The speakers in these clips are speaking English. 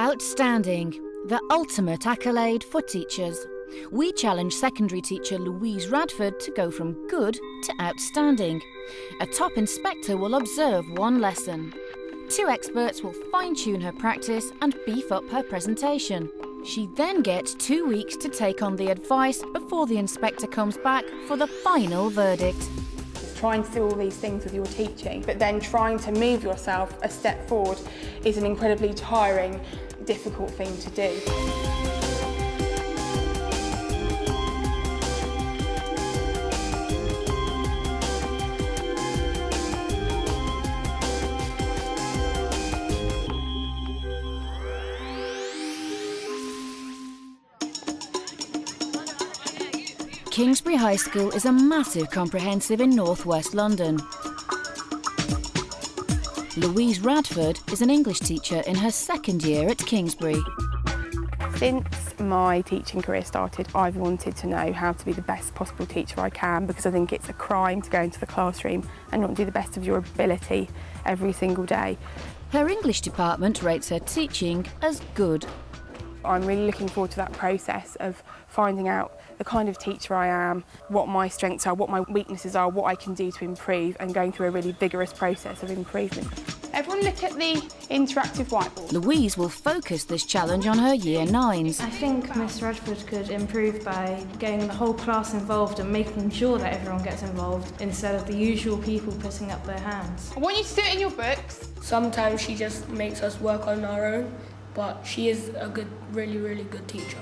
Outstanding, the ultimate accolade for teachers. We challenge secondary teacher Louise Radford to go from good to outstanding. A top inspector will observe one lesson. 2 experts will fine-tune her practice and beef up her presentation. She then gets 2 weeks to take on the advice before the inspector comes back for the final verdict. Trying to do all these things with your teaching, but then trying to move yourself a step forward is an incredibly tiring, difficult thing to do. Kingsbury High School is a massive comprehensive in northwest London. Louise Radford is an English teacher in her 2nd year at Kingsbury. Since my teaching career started, I've wanted to know how to be the best possible teacher I can, because I think it's a crime to go into the classroom and not do the best of your ability every single day. Her English department rates her teaching as good. I'm really looking forward to that process of finding out the kind of teacher I am, what my strengths are, what my weaknesses are, what I can do to improve, and going through a really vigorous process of improvement. Everyone look at the interactive whiteboard. Louise will focus this challenge on her Year 9s. I think Miss Radford could improve by getting the whole class involved and making sure that everyone gets involved instead of the usual people putting up their hands. I want you to do it in your books. Sometimes she just makes us work on our own, but she is a good, really good teacher.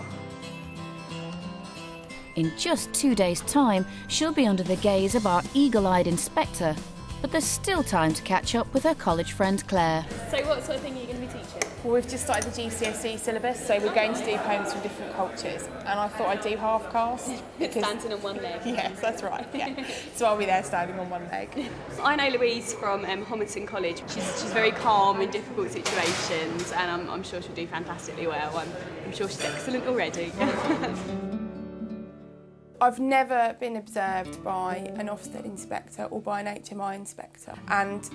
In just 2 days' time, she'll be under the gaze of our eagle-eyed inspector, but there's still time to catch up with her college friend Claire. So what sort of thing are you going to be teaching? Well, we've just started the GCSE syllabus, so we're going to do poems from different cultures, and I thought I'd do half cast. Standing on one leg. Yes, that's right, yeah. So I'll be there standing on one leg. I know Louise from Homerton College. She's very calm in difficult situations, and I'm sure she'll do fantastically well. I'm sure she's excellent already. I've never been observed by an Ofsted inspector or by an HMI inspector, and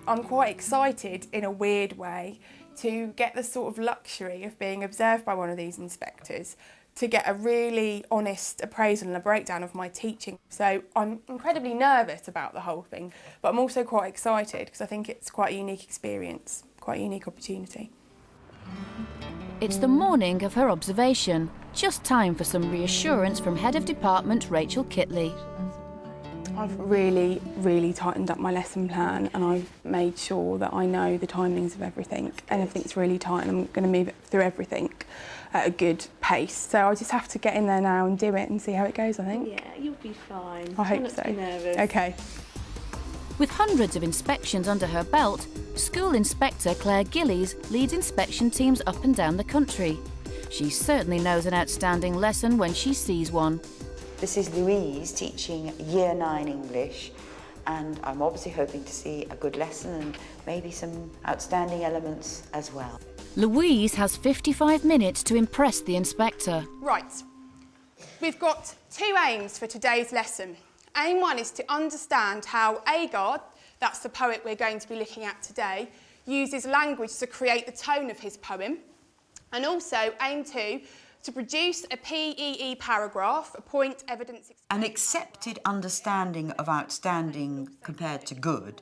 I'm quite excited in a weird way to get the sort of luxury of being observed by one of these inspectors to get a really honest appraisal and a breakdown of my teaching. So I'm incredibly nervous about the whole thing, but I'm also quite excited because I think it's quite a unique experience, quite a unique opportunity. It's the morning of her observation. Just time for some reassurance from Head of Department Rachel Kitley. I've really tightened up my lesson plan, and I've made sure that I know the timings of everything, and everything's really tight, and I'm going to move it through everything at a good pace. So I just have to get in there now and do it and see how it goes, I think. Yeah, you'll be fine. I hope so. Be nervous. OK. With hundreds of inspections under her belt, School Inspector Claire Gillies leads inspection teams up and down the country. She certainly knows an outstanding lesson when she sees one. This is Louise teaching Year 9 English, and I'm obviously hoping to see a good lesson and maybe some outstanding elements as well. Louise has 55 minutes to impress the inspector. Right. We've got 2 aims for today's lesson. Aim 1 is to understand how Agard, that's the poet we're going to be looking at today, uses language to create the tone of his poem. And also, aim 2, to produce a PEE paragraph, a point evidence... An accepted understanding of outstanding compared to good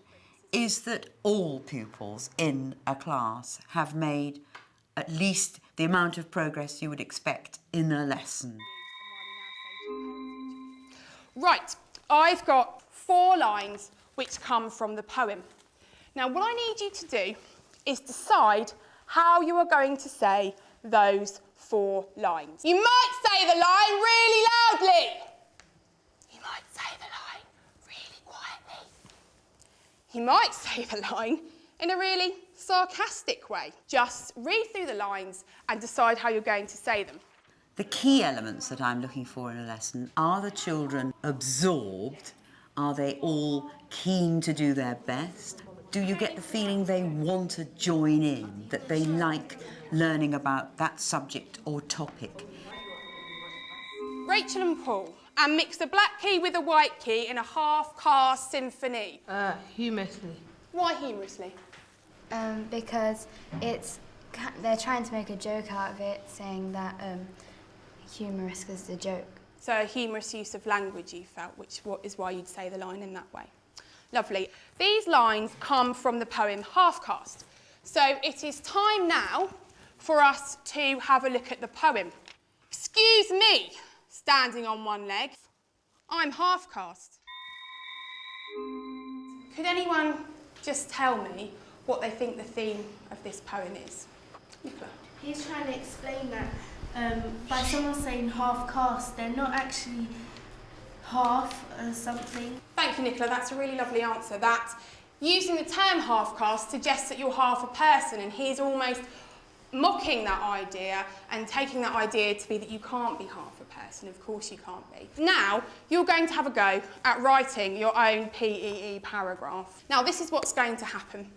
is that all pupils in a class have made at least the amount of progress you would expect in a lesson. Right, I've got 4 lines which come from the poem. Now, what I need you to do is decide how you are going to say those 4 lines. You might say the line really loudly. You might say the line really quietly. You might say the line in a really sarcastic way. Just read through the lines and decide how you're going to say them. The key elements that I'm looking for in a lesson are the children absorbed? Are they all keen to do their best? Do you get the feeling they want to join in, that they like learning about that subject or topic? Rachel and Paul, and mix the black key with the white key in a half-cast symphony. Humorously. Why humorously? Because it's they're trying to make a joke out of it, saying that humorous is the joke. So a humorous use of language you felt, which is why you'd say the line in that way. Lovely. These lines come from the poem Half Caste. So it is time now for us to have a look at the poem. Excuse me, standing on one leg. I'm half caste. Could anyone just tell me what they think the theme of this poem is? Nicola. He's trying to explain that by someone saying half caste, they're not actually half or something. Thank you, Nicola. That's a really lovely answer. That using the term half caste suggests that you're half a person, and he's almost mocking that idea and taking that idea to be that you can't be half a person. Of course you can't be. Now, you're going to have a go at writing your own PEE paragraph. Now, this is what's going to happen.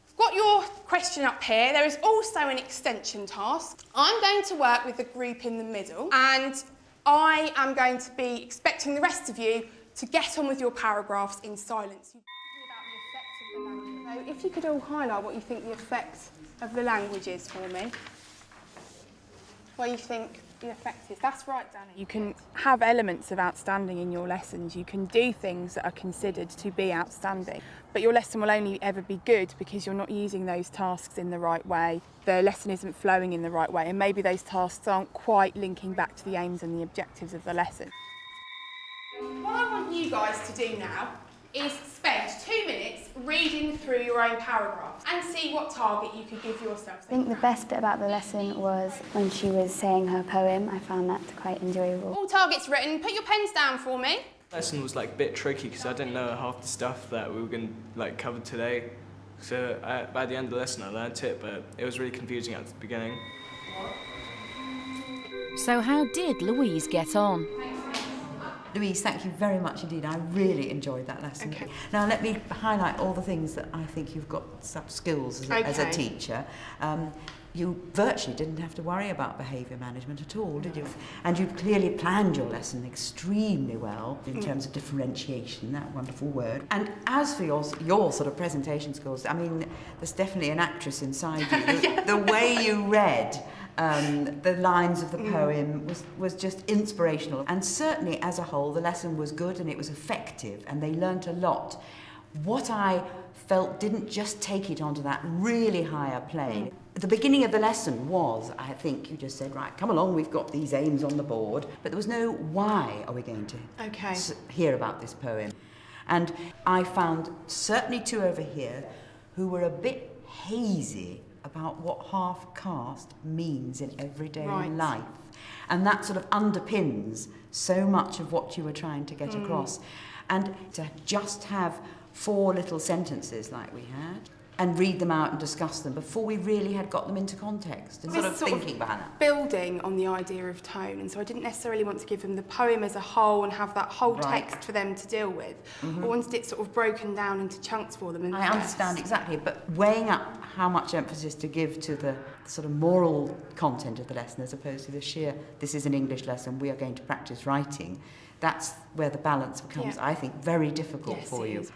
I've got your question up here. There is also an extension task. I'm going to work with the group in the middle, and I am going to be expecting the rest of you to get on with your paragraphs in silence. You're talking about the effects of the language. So if you could all highlight what you think the effects of the language is for me. What you think the effect is. That's right, Danny. You can have elements of outstanding in your lessons. You can do things that are considered to be outstanding. But your lesson will only ever be good because you're not using those tasks in the right way. The lesson isn't flowing in the right way, and maybe those tasks aren't quite linking back to the aims and the objectives of the lesson. What I want you guys to do now is spend 2 minutes reading through your own paragraphs and see what target you could give yourself. I think the best bit about the lesson was when she was saying her poem. I found that quite enjoyable. All targets written. Put your pens down for me. The lesson was like a bit tricky because I didn't know half the stuff that we were going to cover today. So by the end of the lesson I learnt it, but it was really confusing at the beginning. So how did Louise get on? Louise, thank you very much indeed. I really enjoyed that lesson. Okay. Now let me highlight all the things that I think you've got such skills as a teacher. You virtually didn't have to worry about behaviour management at all, did you? And you clearly planned your lesson extremely well in terms of differentiation, that wonderful word. And as for your sort of presentation skills, I mean, there's definitely an actress inside you. The way you read the lines of the poem was just inspirational. And certainly as a whole, the lesson was good and it was effective and they learnt a lot. What I felt didn't just take it onto that really higher plane. The beginning of the lesson was, I think you just said, right, come along, we've got these aims on the board, but there was no why are we going to hear about this poem. And I found certainly 2 over here who were a bit hazy about what half caste means in everyday life. And that sort of underpins so much of what you were trying to get across. And to just have 4 little sentences like we had, and read them out and discuss them before we really had got them into context and sort of thinking about it. Building on the idea of tone, and so I didn't necessarily want to give them the poem as a whole and have that whole text for them to deal with. I wanted it sort of broken down into chunks for them. And I understand exactly, but weighing up how much emphasis to give to the sort of moral content of the lesson as opposed to the sheer, this is an English lesson, we are going to practice writing, that's where the balance becomes, I think, very difficult for you.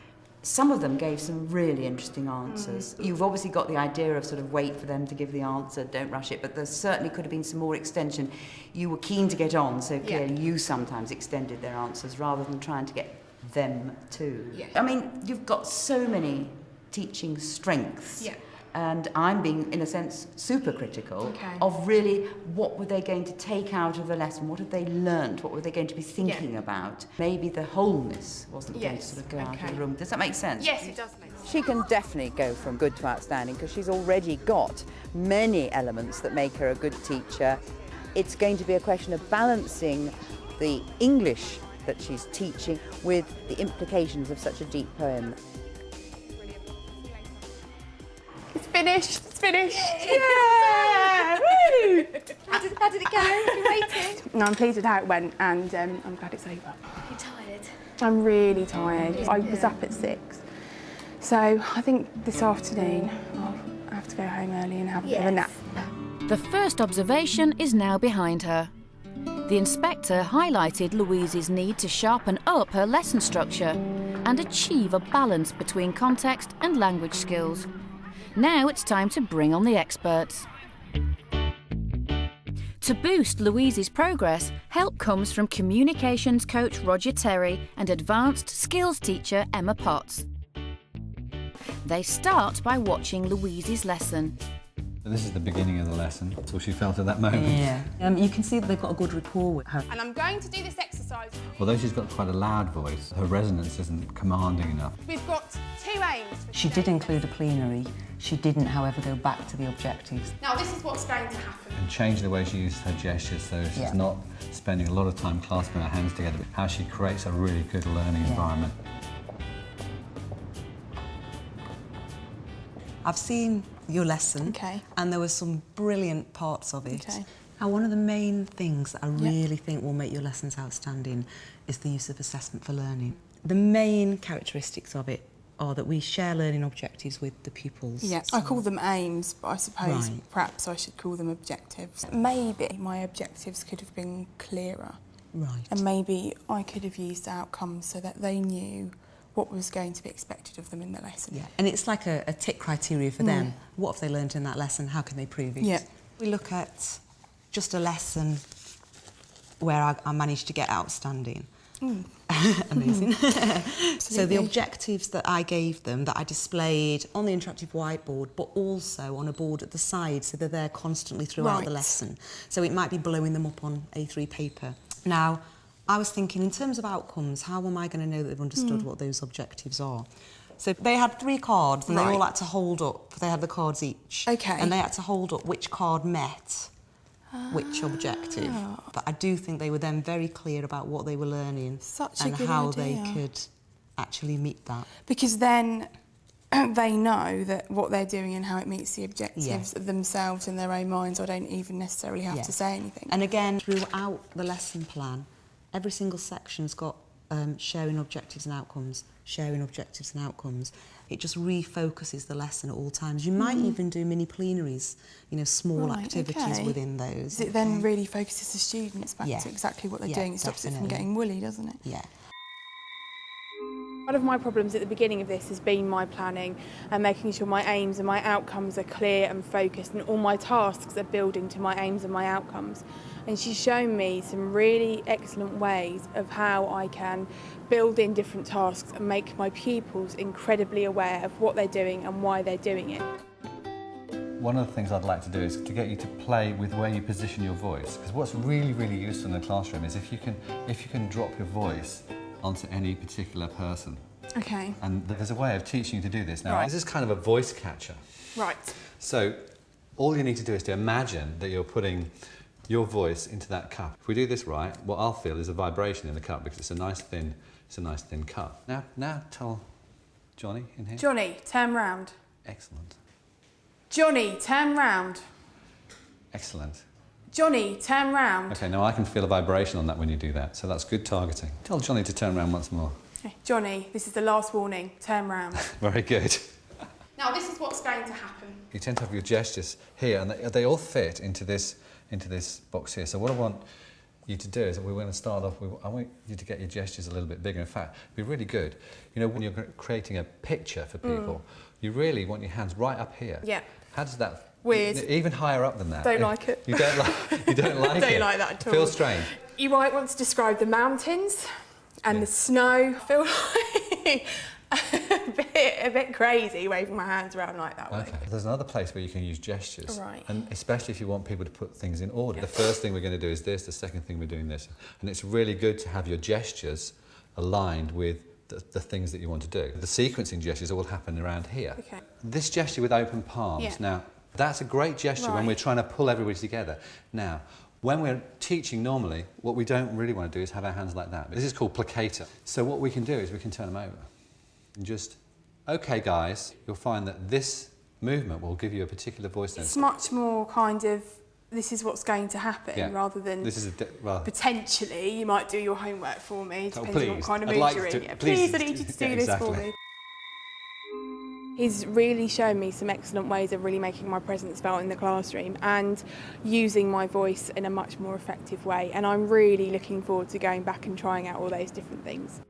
Some of them gave some really interesting answers. You've obviously got the idea of sort of wait for them to give the answer, don't rush it, but there certainly could have been some more extension. You were keen to get on, so clearly you sometimes extended their answers rather than trying to get them too. I mean, you've got so many teaching strengths. And I'm being, in a sense, super critical of really what were they going to take out of the lesson, what have they learnt, what were they going to be thinking about. Maybe the wholeness wasn't going to sort of go out of the room. Does that make sense? Yes, it does make sense. She can definitely go from good to outstanding because she's already got many elements that make her a good teacher. It's going to be a question of balancing the English that she's teaching with the implications of such a deep poem. It's finished. It's finished. Yeah! Woo! How did it go? You rated? No, I'm pleased with how it went, and I'm glad it's over. You're tired? I'm really tired. I was up at 6. So I think this afternoon I'll have to go home early and have a bit of a nap. The first observation is now behind her. The inspector highlighted Louise's need to sharpen up her lesson structure and achieve a balance between context and language skills. Now it's time to bring on the experts. To boost Louise's progress, help comes from communications coach Roger Terry and advanced skills teacher Emma Potts. They start by watching Louise's lesson. This is the beginning of the lesson. That's what she felt at that moment. Yeah. You can see that they've got a good rapport with her. And I'm going to do this exercise. Although she's got quite a loud voice, her resonance isn't commanding enough. We've got 2 aims. She did include a plenary. She didn't, however, go back to the objectives. Now, this is what's going to happen. And change the way she uses her gestures so she's not spending a lot of time clasping her hands together, but how she creates a really good learning environment. I've seen your lesson, and there were some brilliant parts of it. Now, one of the main things that I really think will make your lessons outstanding is the use of assessment for learning. The main characteristics of it are that we share learning objectives with the pupils. Yes, I call them aims, but I suppose perhaps I should call them objectives. Maybe my objectives could have been clearer. Right. And maybe I could have used outcomes so that they knew what was going to be expected of them in the lesson. Yeah, and it's like a tick criteria for them. What have they learned in that lesson? How can they prove it? Yeah. We look at just a lesson where I managed to get outstanding. Amazing. So the objectives that I gave them, that I displayed on the interactive whiteboard, but also on a board at the side, so they're there constantly throughout the lesson. So it might be blowing them up on A3 paper. Now, I was thinking, in terms of outcomes, how am I going to know that they've understood what those objectives are? So they had 3 cards, and they all had to hold up. They had the cards each. And they had to hold up which card met which objective. But I do think they were then very clear about what they were learning and how they could actually meet that. Because then they know that what they're doing and how it meets the objectives of themselves in their own minds. I don't even necessarily have to say anything. And again, throughout the lesson plan, every single section's got sharing objectives and outcomes, sharing objectives and outcomes. It just refocuses the lesson at all times. You might even do mini plenaries, you know, small activities within those. It then really focuses the students back to exactly what they're doing. It stops it from getting woolly, doesn't it? Yeah. One of my problems at the beginning of this has been my planning and making sure my aims and my outcomes are clear and focused, and all my tasks are building to my aims and my outcomes. And she's shown me some really excellent ways of how I can build in different tasks and make my pupils incredibly aware of what they're doing and why they're doing it. One of the things I'd like to do is to get you to play with where you position your voice, because what's really, really useful in the classroom is if you can drop your voice onto any particular person. Okay. And there's a way of teaching you to do this. Now, this is kind of a voice catcher. Right. So all you need to do is to imagine that you're putting your voice into that cup. If we do this right, what I'll feel is a vibration in the cup because it's a nice thin cup. Now tell Johnny in here. Johnny, turn round. Excellent. Johnny, turn round. Excellent. Johnny, turn round. Okay, now I can feel a vibration on that when you do that, so that's good targeting. Tell Johnny to turn around once more. Okay. Johnny, this is the last warning. Turn round. Very good. Now, this is what's going to happen. You tend to have your gestures here, and they all fit into this box here. So what I want you to do is we're going to start off with, I want you to get your gestures a little bit bigger. In fact, it'd be really good. You know, when you're creating a picture for people, you really want your hands right up here. Yeah. How does that... Weird. Even higher up than that. Don't like it. You don't like it? Don't like that at all. Feels strange. You might want to describe the mountains and the snow. I feel like a bit crazy waving my hands around like that way. Okay. There's another place where you can use gestures. Right. And especially if you want people to put things in order. The first thing we're going to do is this, the second thing we're doing this. And it's really good to have your gestures aligned with the things that you want to do. The sequencing gestures will happen around here. Okay. This gesture with open palms. Now, that's a great gesture when we're trying to pull everybody together. Now, when we're teaching normally, what we don't really want to do is have our hands like that. This is called placator. So what we can do is we can turn them over and just, okay guys, you'll find that this movement will give you a particular voice sense. It's much more kind of, this is what's going to happen, rather than this is potentially you might do your homework for me, depending on what kind of mood you're in. Please, I need you to do this for me. He's really shown me some excellent ways of really making my presence felt in the classroom and using my voice in a much more effective way. And I'm really looking forward to going back and trying out all those different things.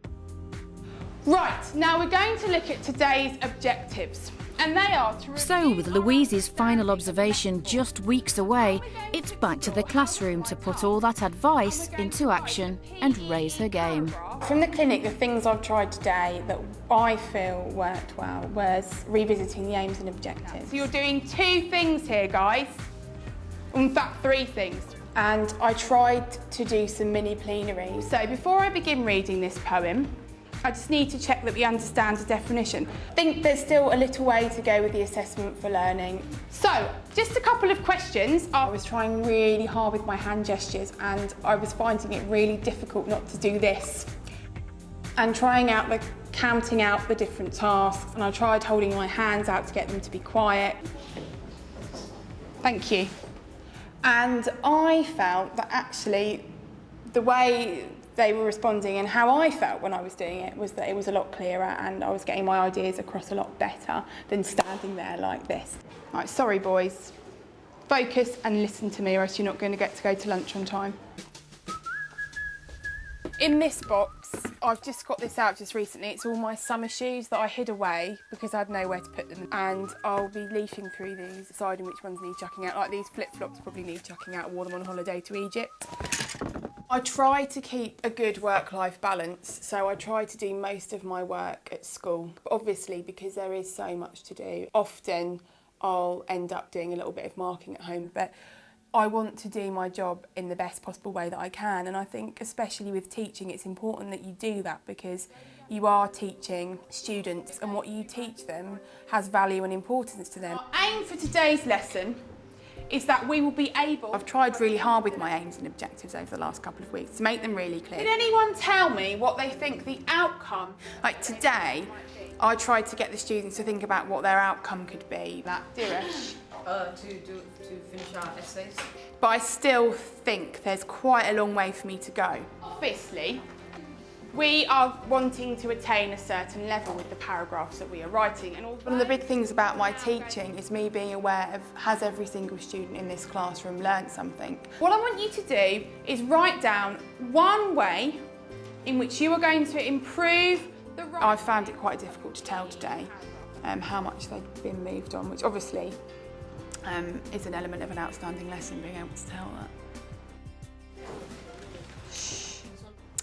Right, now we're going to look at today's objectives. And they are So, with Louise's final observation just weeks away, it's back to the classroom to put all that advice into action and raise her game. From the clinic, the things I've tried today that I feel worked well was revisiting the aims and objectives. So you're doing 2 things here, guys. In fact, 3 things. And I tried to do some mini plenaries. So before I begin reading this poem, I just need to check that we understand the definition. I think there's still a little way to go with the assessment for learning. So, just a couple of questions. I was trying really hard with my hand gestures and I was finding it really difficult not to do this. And counting out the different tasks, and I tried holding my hands out to get them to be quiet. Thank you. And I felt that actually the way they were responding and how I felt when I was doing it was that it was a lot clearer and I was getting my ideas across a lot better than standing there like this. Right, sorry boys. Focus and listen to me or else you're not going to get to go to lunch on time. In this box, I've just got this out just recently. It's all my summer shoes that I hid away because I had nowhere to put them. And I'll be leafing through these, deciding which ones need chucking out. Like these flip-flops probably need chucking out. I wore them on holiday to Egypt. I try to keep a good work-life balance, so I try to do most of my work at school. But obviously, because there is so much to do, often I'll end up doing a little bit of marking at home. But I want to do my job in the best possible way that I can, and I think especially with teaching it's important that you do that because you are teaching students and what you teach them has value and importance to them. Our aim for today's lesson is that we will be able... I've tried really hard with my aims and objectives over the last couple of weeks to make them really clear. Did anyone tell me what they think the outcome... Like today, I tried to get the students to think about what their outcome could be. That, Dirish. To finish our essays. But I still think there's quite a long way for me to go. Obviously, we are wanting to attain a certain level with the paragraphs that we are writing. And one of the big things about my teaching is me being aware of, has every single student in this classroom learnt something? What I want you to do is write down one way in which you are going to improve the writing. I found it quite difficult to tell today how much they'd been moved on, which obviously is an element of an outstanding lesson, being able to tell that.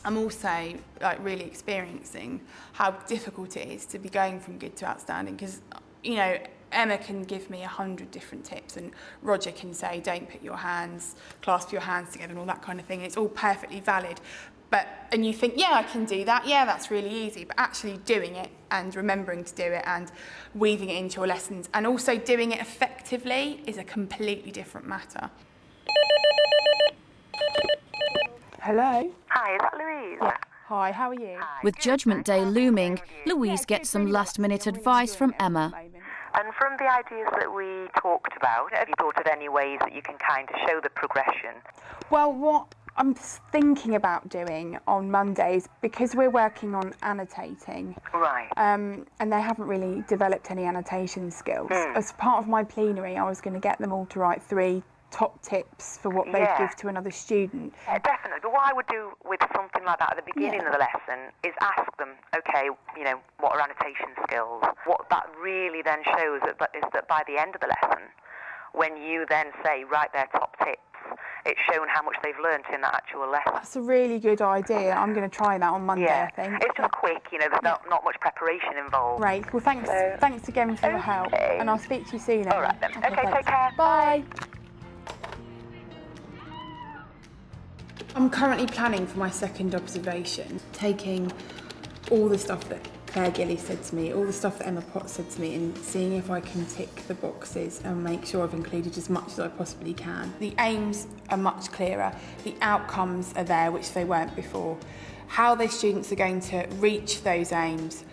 I'm also really experiencing how difficult it is to be going from good to outstanding because, you know, Emma can give me 100 different tips and Roger can say, don't put your hands, clasp your hands together and all that kind of thing. It's all perfectly valid. And you think, yeah, I can do that. Yeah, that's really easy. But actually doing it and remembering to do it and weaving it into your lessons and also doing it effectively is a completely different matter. Hello? Hi, is that Louise? Yeah. Hi, how are you? Hi. With Judgment Day looming, Louise gets some last-minute advice from Emma. And from the ideas that we talked about, have you thought of any ways that you can kind of show the progression? Well, what I'm thinking about doing on Mondays, because we're working on annotating, right? And they haven't really developed any annotation skills. As part of my plenary, I was going to get them all to write 3 top tips for what they'd give to another student. Yeah, definitely. But what I would do with something like that at the beginning of the lesson is ask them, okay, you know, what are annotation skills? What that really then shows is that by the end of the lesson, when you then say, write their top tips, it's shown how much they've learnt in that actual lesson. That's a really good idea. I'm going to try that on Monday, I think. It's just quick, you know, there's not much preparation involved. Great. Well, thanks again for your help. And I'll speak to you soon. All right then. Okay, take care. Bye. I'm currently planning for my second observation, taking all the stuff that Claire Gilly said to me, all the stuff that Emma Potts said to me, and seeing if I can tick the boxes and make sure I've included as much as I possibly can. The aims are much clearer, the outcomes are there, which they weren't before. How the students are going to reach those aims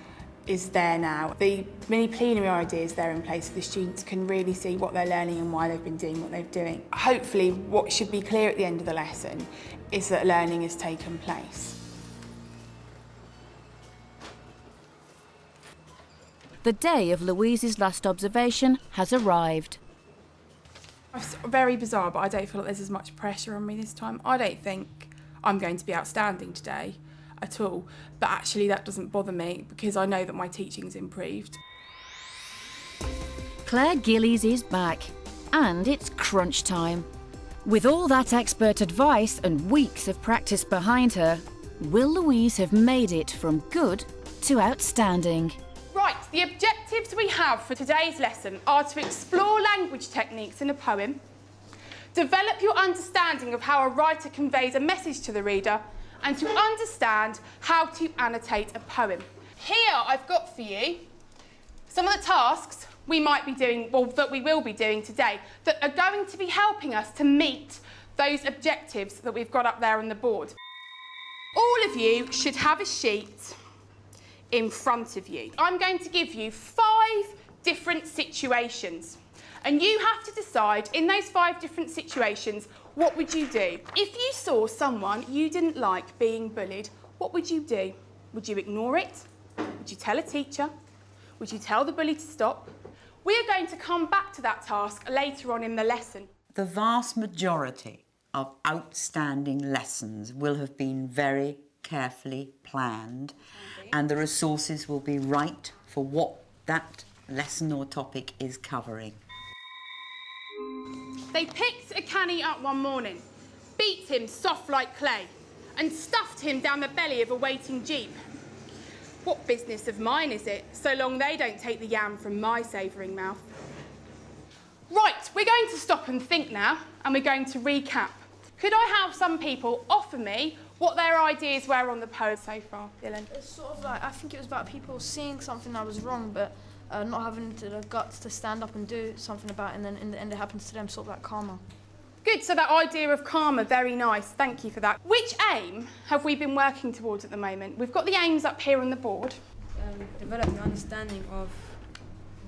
is there now. The mini plenary ideas there in place so the students can really see what they're learning and why they've been doing what they're doing. Hopefully what should be clear at the end of the lesson is that learning has taken place. The day of Louise's last observation has arrived. It's very bizarre, but I don't feel like there's as much pressure on me this time. I don't think I'm going to be outstanding today at all, but actually that doesn't bother me because I know that my teaching's improved. Claire Gillies is back, and it's crunch time. With all that expert advice and weeks of practice behind her, will Louise have made it from good to outstanding? Right, the objectives we have for today's lesson are to explore language techniques in a poem, develop your understanding of how a writer conveys a message to the reader, and to understand how to annotate a poem. Here I've got for you some of the tasks we might be doing, well, that we will be doing today, that are going to be helping us to meet those objectives that we've got up there on the board. All of you should have a sheet in front of you. I'm going to give you 5 different situations, and you have to decide in those 5 different situations, what would you do? If you saw someone you didn't like being bullied, what would you do? Would you ignore it? Would you tell a teacher? Would you tell the bully to stop? We are going to come back to that task later on in the lesson. The vast majority of outstanding lessons will have been very carefully planned, and the resources will be right for what that lesson or topic is covering. They picked a canny up one morning, beat him soft like clay, and stuffed him down the belly of a waiting jeep. What business of mine is it, so long they don't take the yam from my savouring mouth? Right, we're going to stop and think now, and we're going to recap. Could I have some people offer me what their ideas were on the poem so far, Dylan? It's sort of like, I think it was about people seeing something that was wrong, but not having the guts to stand up and do something about it, and then in the end it happens to them, sort of like karma. Good, so that idea of karma, very nice, thank you for that. Which aim have we been working towards at the moment? We've got the aims up here on the board. Developing understanding of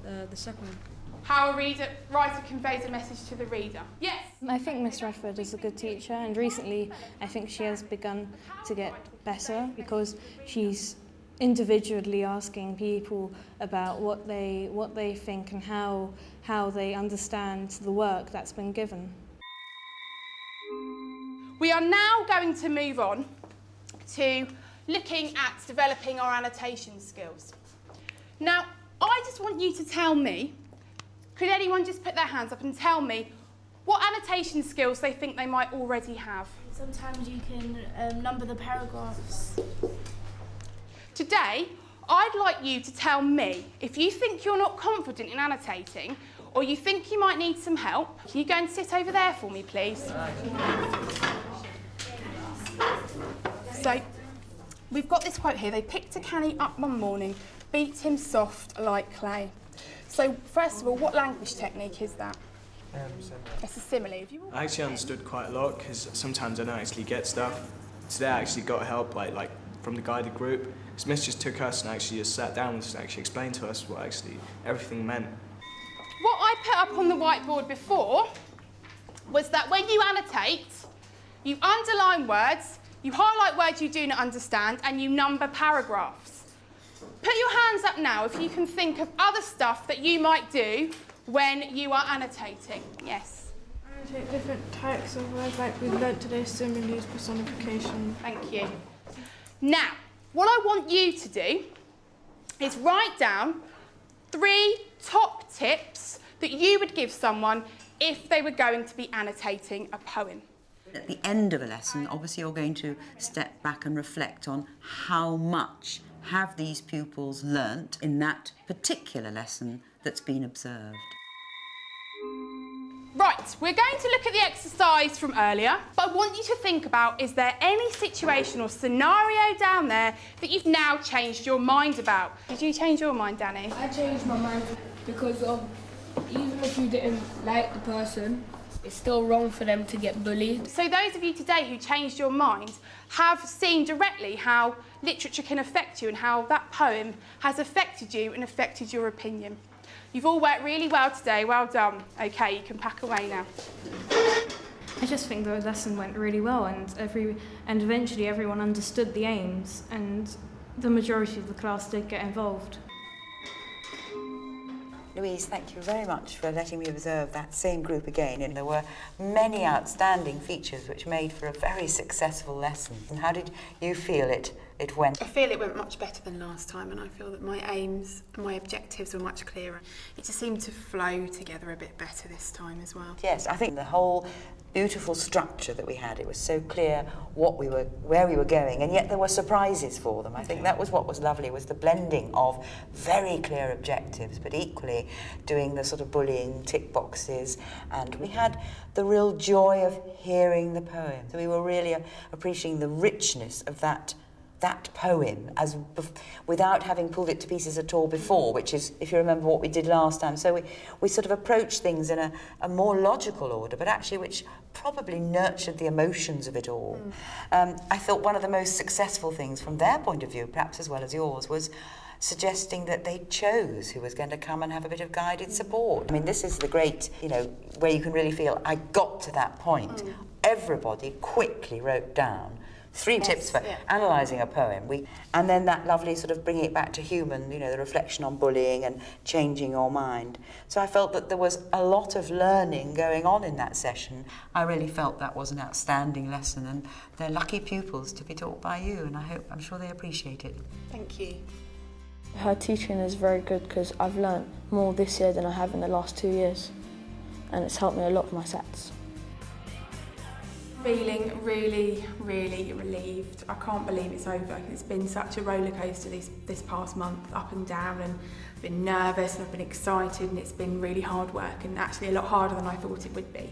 the second one. How a writer conveys a message to the reader. Yes? I think Miss Radford is a good teacher, and recently I think she has begun to get better because she's individually asking people about what they think and how they understand the work that's been given. We are now going to move on to looking at developing our annotation skills. Now, I just want you to tell me, could anyone just put their hands up and tell me what annotation skills they think they might already have? Sometimes you can number the paragraphs. Today, I'd like you to tell me, if you think you're not confident in annotating, or you think you might need some help, can you go and sit over there for me, please? So, we've got this quote here. They picked a canny up one morning, beat him soft like clay. So, first of all, what language technique is that? It's a simile. I actually understood quite a lot because sometimes I don't actually get stuff. Today I actually got help like from the guided group. Because Miss just took us and actually just sat down and just actually explained to us what actually everything meant. What I put up on the whiteboard before was that when you annotate, you underline words, you highlight words you do not understand, and you number paragraphs. Put your hands up now if you can think of other stuff that you might do when you are annotating. Yes? Annotate different types of words like we've learnt today, similes, personification. Thank you. Now, what I want you to do is write down 3 top tips that you would give someone if they were going to be annotating a poem. At the end of a lesson, obviously you're going to step back and reflect on how much have these pupils learnt in that particular lesson that's been observed. Right, we're going to look at the exercise from earlier, but I want you to think about, is there any situation or scenario down there that you've now changed your mind about? Did you change your mind, Danny? I changed my mind because of, even if you didn't like the person, it's still wrong for them to get bullied. So those of you today who changed your mind have seen directly how literature can affect you and how that poem has affected you and affected your opinion. You've all worked really well today, well done. OK, you can pack away now. I just think the lesson went really well, and eventually everyone understood the aims, and the majority of the class did get involved. Louise, thank you very much for letting me observe that same group again, and there were many outstanding features which made for a very successful lesson. And how did you feel it it went. I feel it went much better than last time, and I feel that my aims and my objectives were much clearer. It just seemed to flow together a bit better this time as well. Yes, I think the whole beautiful structure that we had, it was so clear where we were going, and yet there were surprises for them. I think that was what was lovely, was the blending of very clear objectives, but equally doing the sort of bullying tick boxes, and we had the real joy of hearing the poem. So we were really appreciating the richness of that poem without having pulled it to pieces at all before, which is, if you remember what we did last time. So we sort of approached things in a more logical order, but actually which probably nurtured the emotions of it all. I thought one of the most successful things from their point of view, perhaps as well as yours, was suggesting that they chose who was going to come and have a bit of guided support. I mean, this is the great, where you can really feel, I got to that point. Everybody quickly wrote down 3 tips for analysing a poem. And then that lovely sort of bringing it back to human, the reflection on bullying and changing your mind. So I felt that there was a lot of learning going on in that session. I really felt that was an outstanding lesson, and they're lucky pupils to be taught by you, and I'm sure they appreciate it. Thank you. Her teaching is very good because I've learnt more this year than I have in the last 2 years, and it's helped me a lot with my SATs. Feeling really, really relieved. I can't believe it's over. It's been such a roller coaster this past month, up and down, and I've been nervous and I've been excited, and it's been really hard work, and actually a lot harder than I thought it would be.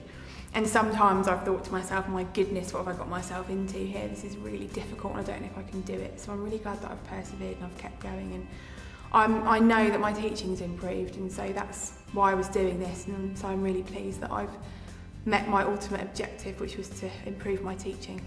And sometimes I've thought to myself, my goodness, what have I got myself into here? This is really difficult and I don't know if I can do it. So I'm really glad that I've persevered and I've kept going, and I know that my teaching's improved, and so that's why I was doing this, and so I'm really pleased that I've met my ultimate objective, which was to improve my teaching.